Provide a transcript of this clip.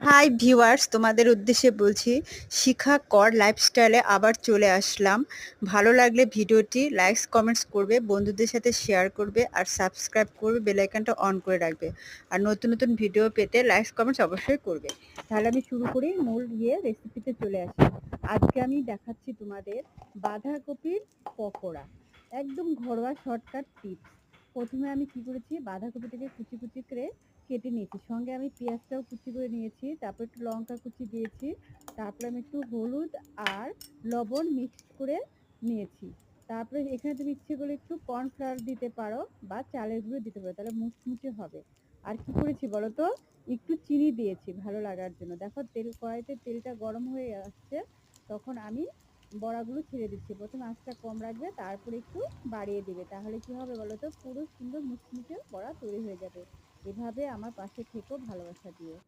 Hi viewers, তোমাদের উদ্দেশ্যে বলছি শিখা কর লাইফস্টাইলে আবার চলে আসলাম। ভালো লাগলে ভিডিওটি লাইকস কমেন্টস করবে, বন্ধুদের সাথে শেয়ার করবে আর সাবস্ক্রাইব করবে, বেল আইকনটা অন করে রাখবে। আর নতুন নতুন ভিডিও পেতে লাইকস কমেন্টস অবশ্যই করবে। তাহলে আমি শুরু করি, মূল রেসিপিতে চলে আসি। আজকে আমি দেখাচ্ছি তোমাদের বাঁধাকপির পকোড়া, একদম ঘরোয়া শর্টকাট টিপস। প্রথমে আমি কি করেছি, বাঁধাকপিটাকে কুচি কুচি করে কেটে নিয়েছি, সঙ্গে আমি পেঁয়াজটাও কুচি করে নিয়েছি, তারপর একটু লঙ্কা কুচি দিয়েছি, তারপরে আমি একটু হলুদ আর লবণ মিক্সড করে নিয়েছি। তারপরে এখানে তুমি ইচ্ছে করলে একটু কর্নফ্লাওয়ার দিতে পারো বা চালের গুঁড়ো দিতে পারো, তাহলে মুচমুচে হবে। আর কি করেছি বলো তো, একটু চিনি দিয়েছি ভালো লাগার জন্য। দেখো কড়াইতে তেলটা গরম হয়ে আসছে, তখন আমি বড়াগুলো ছেড়ে দিচ্ছি। প্রথমে আঁচটা কম রাখবে, তারপরে একটু বাড়িয়ে দিবে, তাহলে কি হবে বলো তো, পুরো সুন্দর মুচমুচে বড়া তৈরি হয়ে যাবে। এভাবে আমার পাশে থেকো ভালোবাসা দিয়ে।